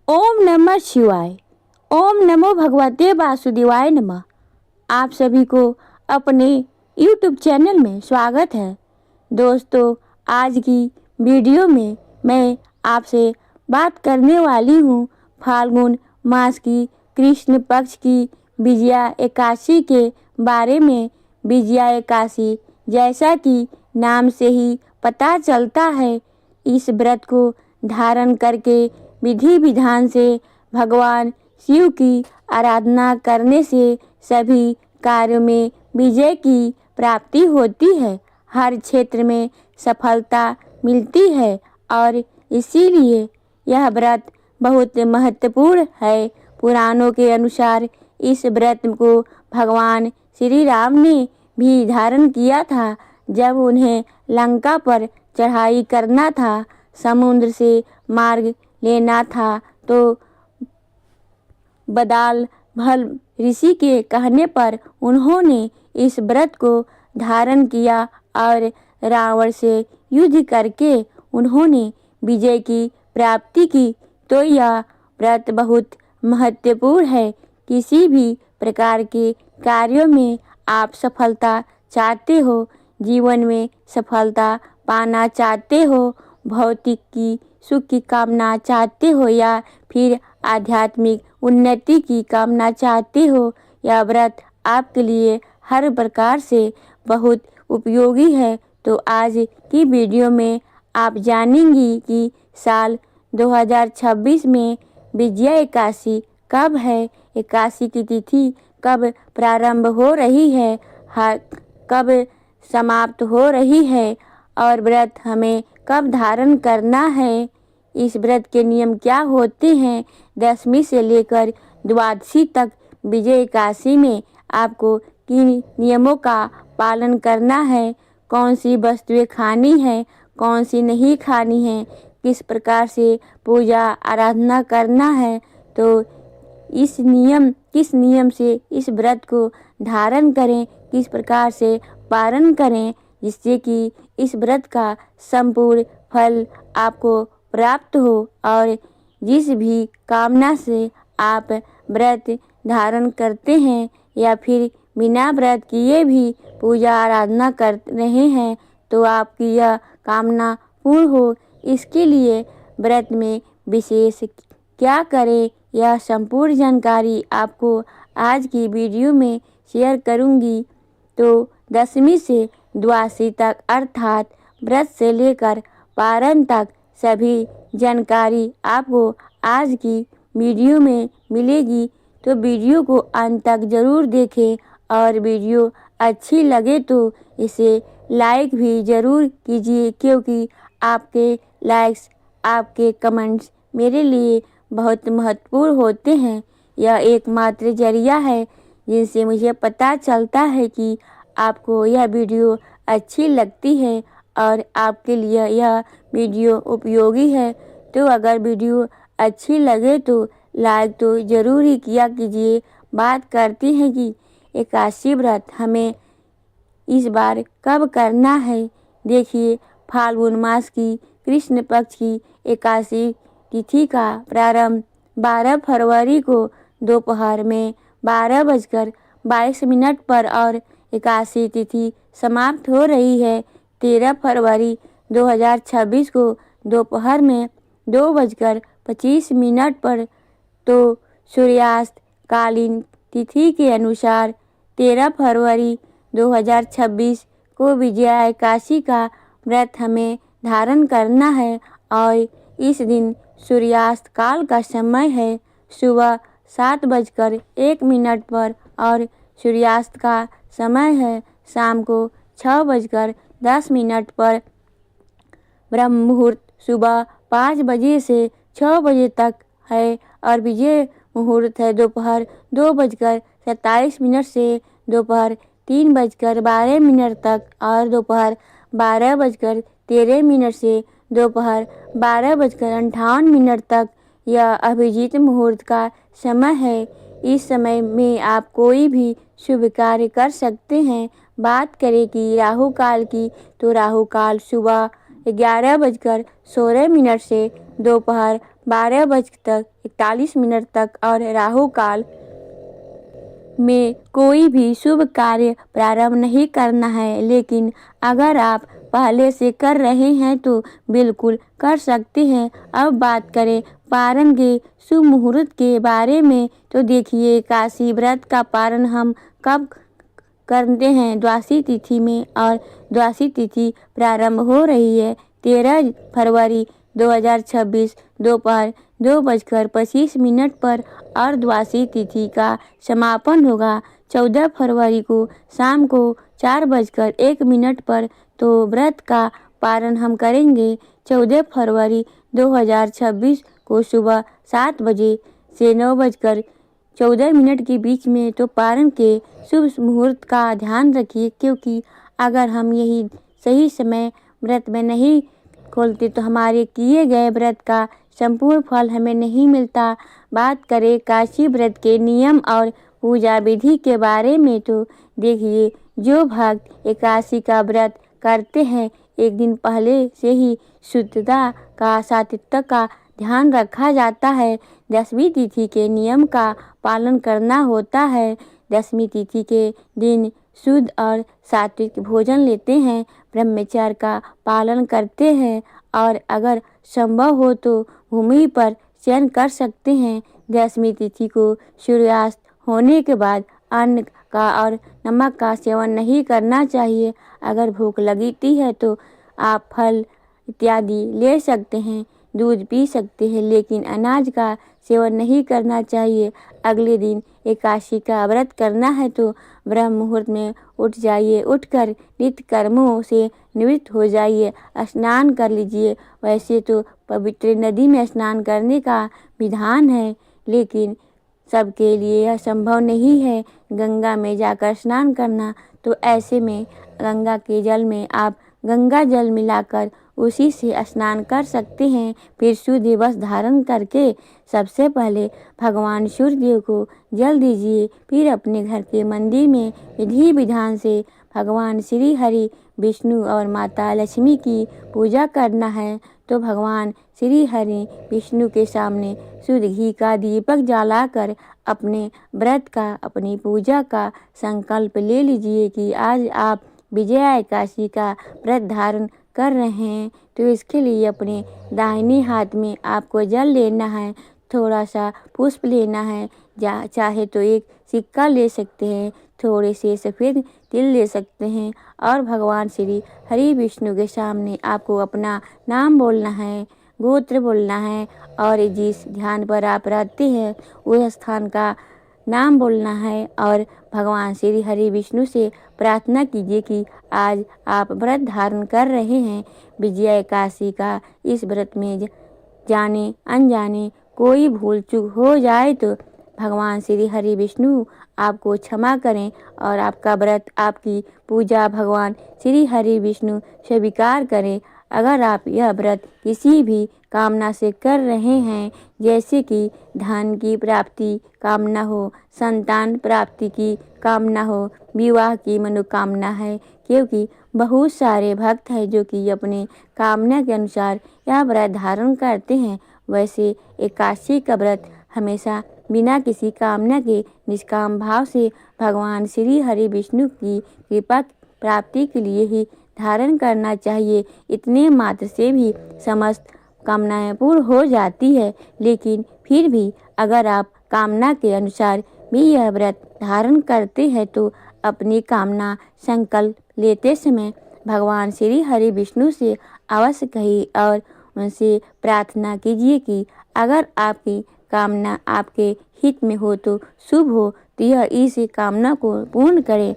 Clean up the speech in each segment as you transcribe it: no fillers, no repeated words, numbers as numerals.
ओम नमः शिवाय। ओम नमो भगवते वासुदेवाय नमः। आप सभी को अपने YouTube चैनल में स्वागत है। दोस्तों, आज की वीडियो में मैं आपसे बात करने वाली हूँ फाल्गुन मास की कृष्ण पक्ष की विजया एकादशी के बारे में। विजया एकादशी, जैसा कि नाम से ही पता चलता है, इस व्रत को धारण करके विधि विधान से भगवान शिव की आराधना करने से सभी कार्यों में विजय की प्राप्ति होती है, हर क्षेत्र में सफलता मिलती है और इसीलिए यह व्रत बहुत महत्वपूर्ण है। पुराणों के अनुसार इस व्रत को भगवान श्री राम ने भी धारण किया था जब उन्हें लंका पर चढ़ाई करना था, समुद्र से मार्ग लेना था, तो बदाल भल ऋषि के कहने पर उन्होंने इस व्रत को धारण किया और रावण से युद्ध करके उन्होंने विजय की प्राप्ति की। तो यह व्रत बहुत महत्वपूर्ण है। किसी भी प्रकार के कार्यों में आप सफलता चाहते हो, जीवन में सफलता पाना चाहते हो, भौतिक की सुख की कामना चाहते हो या फिर आध्यात्मिक उन्नति की कामना चाहते हो, यह व्रत आपके लिए हर प्रकार से बहुत उपयोगी है। तो आज की वीडियो में आप जानेंगी कि साल 2026 में विजया एकादशी कब है, एकादशी की तिथि कब प्रारंभ हो रही है, कब समाप्त हो रही है और व्रत हमें कब धारण करना है, इस व्रत के नियम क्या होते हैं, दशमी से लेकर द्वादशी तक विजय एकादशी में आपको किन नियमों का पालन करना है, कौन सी वस्तुएं खानी है, कौन सी नहीं खानी है, किस प्रकार से पूजा आराधना करना है, तो किस नियम से इस व्रत को धारण करें, किस प्रकार से पालन करें, जिससे कि इस व्रत का संपूर्ण फल आपको प्राप्त हो और जिस भी कामना से आप व्रत धारण करते हैं या फिर बिना व्रत किए भी पूजा आराधना कर रहे हैं तो आपकी यह कामना पूर्ण हो। इसके लिए व्रत में विशेष क्या करें, यह संपूर्ण जानकारी आपको आज की वीडियो में शेयर करूंगी। तो दशमी से द्वादशी तक अर्थात व्रत से लेकर पारण तक सभी जानकारी आपको आज की वीडियो में मिलेगी। तो वीडियो को अंत तक ज़रूर देखें और वीडियो अच्छी लगे तो इसे लाइक भी ज़रूर कीजिए, क्योंकि आपके लाइक्स, आपके कमेंट्स मेरे लिए बहुत महत्वपूर्ण होते हैं। यह एकमात्र जरिया है जिनसे मुझे पता चलता है कि आपको यह वीडियो अच्छी लगती है और आपके लिए यह वीडियो उपयोगी है। तो अगर वीडियो अच्छी लगे तो लाइक तो ज़रूर ही किया कीजिए। बात करते हैं कि एकादशी व्रत हमें इस बार कब करना है। देखिए, फाल्गुन मास की कृष्ण पक्ष की एकादशी तिथि का प्रारंभ 12 फरवरी को दोपहर में 12:22 पर और एकादशी तिथि समाप्त हो रही है 13 फरवरी 2026 को दोपहर में 2:25 पर। तो सूर्यास्त कालीन तिथि के अनुसार 13 फरवरी 2026 को विजया एकादशी का व्रत हमें धारण करना है और इस दिन सूर्यास्त काल का समय है सुबह 7:01 पर और सूर्यास्त का समय है शाम को 6:10 पर। ब्रह्म मुहूर्त सुबह 5 बजे से 6 बजे तक है और विजय मुहूर्त है दोपहर 2:27 से दोपहर 3:12 तक और दोपहर 12:13 से दोपहर 12:58 तक यह अभिजीत मुहूर्त का समय है। इस समय में आप कोई भी शुभ कार्य कर सकते हैं। बात करें कि राहु काल की, तो राहु काल सुबह 11:16 से दोपहर 12:41 तक और राहु काल में कोई भी शुभ कार्य प्रारंभ नहीं करना है। लेकिन अगर आप पहले से कर रहे हैं तो बिल्कुल कर सकते हैं। अब बात करें पारण के शुभ मुहूर्त के बारे में, तो देखिए एकादशी व्रत का पारण हम कब करते हैं? द्वादशी तिथि में, और द्वादशी तिथि प्रारंभ हो रही है 13 फरवरी 2026 दोपहर 2:25 पर और द्वादशी तिथि का समापन होगा 14 फरवरी को शाम को 4:01 पर। तो व्रत का पारण हम करेंगे 14 फरवरी 2026 को सुबह 7 बजे से 9:14 के बीच में। तो पारण के शुभ मुहूर्त का ध्यान रखिए, क्योंकि अगर हम यही सही समय व्रत में नहीं खोलते तो हमारे किए गए व्रत का संपूर्ण फल हमें नहीं मिलता। बात करें एकादशी व्रत के नियम और पूजा विधि के बारे में, तो देखिए जो भक्त एकादशी का व्रत करते हैं एक दिन पहले से ही शुद्धता का सात्विकता का ध्यान रखा जाता है। दसवीं तिथि के नियम का पालन करना होता है। दसवीं तिथि के दिन शुद्ध और सात्विक भोजन लेते हैं, ब्रह्मचर्य का पालन करते हैं और अगर संभव हो तो भूमि पर शयन कर सकते हैं। दसवीं तिथि को सूर्यास्त होने के बाद अन्न का और नमक का सेवन नहीं करना चाहिए। अगर भूख लगती है तो आप फल इत्यादि ले सकते हैं, दूध पी सकते हैं, लेकिन अनाज का सेवन नहीं करना चाहिए। अगले दिन एकादशी का व्रत करना है तो ब्रह्म मुहूर्त में उठ जाइए, उठकर नित्य कर्मों से निवृत्त हो जाइए, स्नान कर लीजिए। वैसे तो पवित्र नदी में स्नान करने का विधान है, लेकिन सबके लिए यह संभव नहीं है गंगा में जाकर स्नान करना। तो ऐसे में गंगा के जल में आप गंगा जल मिलाकर उसी से स्नान कर सकते हैं। फिर शुद्ध वस्त्र धारण करके सबसे पहले भगवान सूर्यदेव को जल दीजिए। फिर अपने घर के मंदिर में विधि विधान से भगवान श्री हरि विष्णु और माता लक्ष्मी की पूजा करना है। तो भगवान श्री हरि विष्णु के सामने शुद्ध घी का दीपक जलाकर अपने व्रत का, अपनी पूजा का संकल्प ले लीजिए कि आज आप विजया एकादशी का व्रत धारण कर रहे हैं। तो इसके लिए अपने दाहिने हाथ में आपको जल लेना है, थोड़ा सा पुष्प लेना है, चाहे तो एक सिक्का ले सकते हैं, थोड़े से सफ़ेद तिल ले सकते हैं और भगवान श्री हरि विष्णु के सामने आपको अपना नाम बोलना है, गोत्र बोलना है और जिस ध्यान पर आप रहते हैं उस स्थान का नाम बोलना है और भगवान श्री हरि विष्णु से प्रार्थना कीजिए कि आज आप व्रत धारण कर रहे हैं विजया एकादशी का। इस व्रत में जाने अनजाने कोई भूल चूक हो जाए तो भगवान श्री हरि विष्णु आपको क्षमा करें और आपका व्रत, आपकी पूजा भगवान श्री हरि विष्णु स्वीकार करें। अगर आप यह व्रत किसी भी कामना से कर रहे हैं, जैसे कि धन की प्राप्ति कामना हो, संतान प्राप्ति की कामना हो, विवाह की मनोकामना है, क्योंकि बहुत सारे भक्त हैं जो कि अपने कामना के अनुसार यह व्रत धारण करते हैं। वैसे एकादशी का व्रत हमेशा बिना किसी कामना के निष्काम भाव से भगवान श्री हरि विष्णु की कृपा प्राप्ति के लिए ही धारण करना चाहिए। इतने मात्र से भी समस्त कामनाएं पूर्ण हो जाती है। लेकिन फिर भी अगर आप कामना के अनुसार भी यह व्रत धारण करते हैं तो अपनी कामना संकल्प लेते समय भगवान श्री हरि विष्णु से अवश्य कहिए और उनसे प्रार्थना कीजिए कि अगर आपकी कामना आपके हित में हो तो शुभ हो, तो यह इस कामना को पूर्ण करें।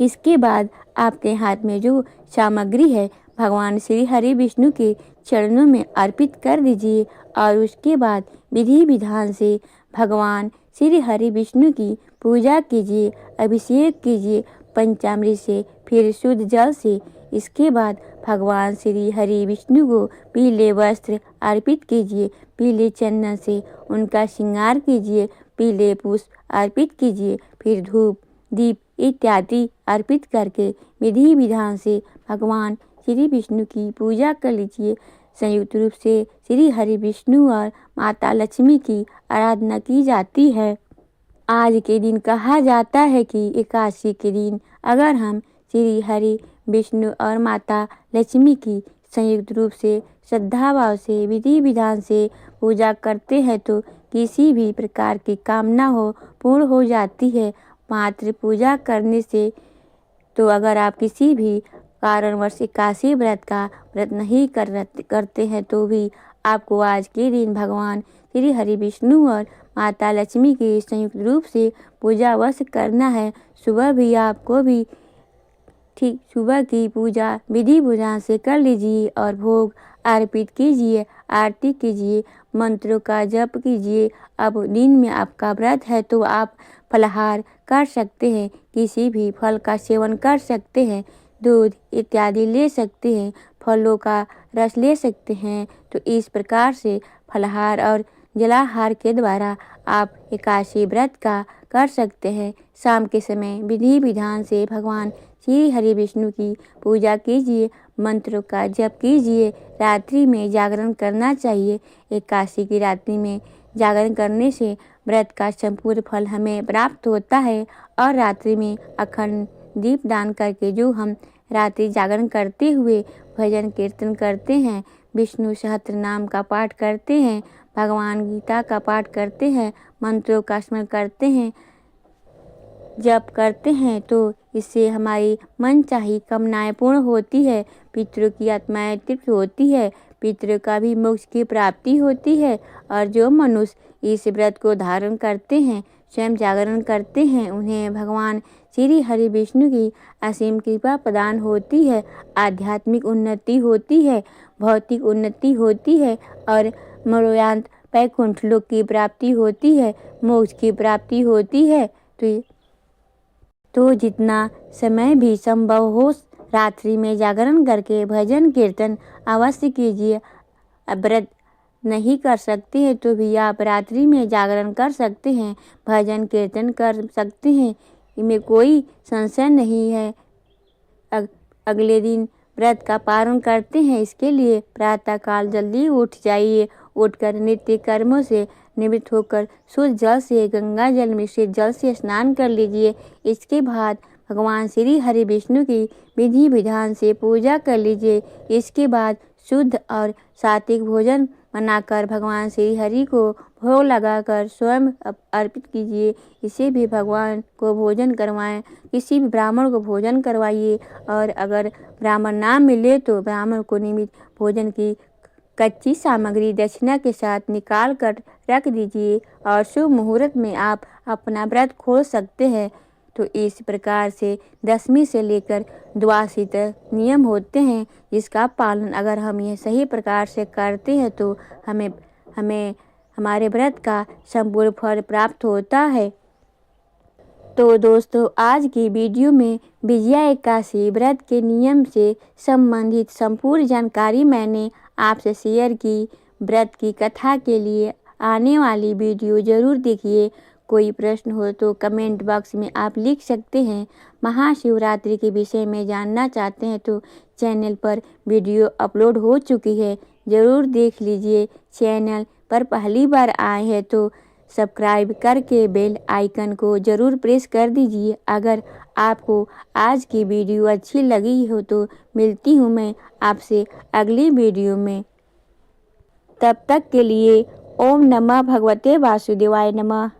इसके बाद आपके हाथ में जो सामग्री है भगवान श्री हरि विष्णु के चरणों में अर्पित कर दीजिए और उसके बाद विधि विधान से भगवान श्री हरि विष्णु की पूजा कीजिए, अभिषेक कीजिए पंचामृत से, फिर शुद्ध जल से। इसके बाद भगवान श्री हरि विष्णु को पीले वस्त्र अर्पित कीजिए, पीले चंदन से उनका श्रृंगार कीजिए, पीले पुष्प अर्पित कीजिए, फिर धूप दीप इत्यादि अर्पित करके विधि विधान से भगवान श्री विष्णु की पूजा कर लीजिए। संयुक्त रूप से श्री हरि विष्णु और माता लक्ष्मी की आराधना की जाती है। आज के दिन कहा जाता है कि एकादशी के दिन अगर हम श्री हरि विष्णु और माता लक्ष्मी की संयुक्त रूप से श्रद्धा भाव से विधि विधान से पूजा करते हैं तो किसी भी प्रकार की कामना हो पूर्ण हो जाती है। मात्र पूजा करने से तो अगर आप किसी भी कारणवश एकादशी व्रत नहीं करते हैं तो भी आपको आज के दिन भगवान श्री हरि विष्णु और माता लक्ष्मी की संयुक्त रूप से पूजा अवश्य करना है। सुबह भी आपको भी ठीक सुबह की पूजा विधि विधान से कर लीजिए और भोग अर्पित कीजिए, आरती कीजिए, मंत्रों का जप कीजिए। अब दिन में आपका व्रत है तो आप फलाहार कर सकते हैं, किसी भी फल का सेवन कर सकते हैं, दूध इत्यादि ले सकते हैं, फलों का रस ले सकते हैं। तो इस प्रकार से फलाहार और जलाहार के द्वारा आप एकादशी व्रत का कर सकते हैं। शाम के समय विधि विधान से भगवान श्री हरि विष्णु की पूजा कीजिए, मंत्रों का जप कीजिए। रात्रि में जागरण करना चाहिए। एकादशी की रात्रि में जागरण करने से व्रत का संपूर्ण फल हमें प्राप्त होता है। और रात्रि में अखंड दीप दान करके जो हम रात्रि जागरण करते हुए भजन कीर्तन करते हैं, विष्णु सहस्त्र नाम का पाठ करते हैं, भगवान गीता का पाठ करते हैं, मंत्रों का स्मरण करते हैं, जप करते हैं तो इससे हमारी मनचाही कामनाएं पूर्ण होती है। पितरों की आत्माएं तृप्त होती है, पितरों का भी मोक्ष की प्राप्ति होती है। और जो मनुष्य इस व्रत को धारण करते हैं, स्वयं जागरण करते हैं, उन्हें भगवान श्री हरि विष्णु की असीम कृपा प्रदान होती है। आध्यात्मिक उन्नति होती है, भौतिक उन्नति होती है और मरोयांत वैकुंठ लोक की प्राप्ति होती है, मोक्ष की प्राप्ति होती है। तो जितना समय भी संभव हो रात्रि में जागरण करके भजन कीर्तन अवश्य कीजिए। व्रत नहीं कर सकते हैं तो भी आप रात्रि में जागरण कर सकते हैं, भजन कीर्तन कर सकते हैं, इनमें कोई संशय नहीं है। अगले दिन व्रत का पारण करते हैं, इसके लिए प्रातःकाल जल्दी उठ जाइए। उठकर नित्य कर्मों से निवृत्त होकर शुद्ध जल से गंगा जल मिश्रित जल से स्नान कर लीजिए। इसके बाद भगवान श्री हरि विष्णु की विधि विधान से पूजा कर लीजिए। इसके बाद शुद्ध और सात्विक भोजन बनाकर भगवान श्री हरि को भोग लगाकर स्वयं अर्पित कीजिए। इसे भी भगवान को भोजन करवाएं, किसी भी ब्राह्मण को भोजन करवाइए। और अगर ब्राह्मण ना मिले तो ब्राह्मण को निमित्त भोजन की कच्ची सामग्री दक्षिणा के साथ निकाल कर रख दीजिए और शुभ मुहूर्त में आप अपना व्रत खोल सकते हैं। तो इस प्रकार से दशमी से लेकर द्वादशी तक नियम होते हैं, जिसका पालन अगर हम ये सही प्रकार से करते हैं तो हमें हमारे व्रत का संपूर्ण फल प्राप्त होता है। तो दोस्तों, आज की वीडियो में विजया एकादशी व्रत के नियम से संबंधित संपूर्ण जानकारी मैंने आपसे शेयर की। व्रत की कथा के लिए आने वाली वीडियो जरूर देखिए। कोई प्रश्न हो तो कमेंट बॉक्स में आप लिख सकते हैं। महाशिवरात्रि के विषय में जानना चाहते हैं तो चैनल पर वीडियो अपलोड हो चुकी है, ज़रूर देख लीजिए। चैनल पर पहली बार आए हैं तो सब्सक्राइब करके बेल आइकन को ज़रूर प्रेस कर दीजिए। अगर आपको आज की वीडियो अच्छी लगी हो तो मिलती हूँ मैं आपसे अगली वीडियो में। तब तक के लिए ओम नमः भगवते वासुदेवाय नमः।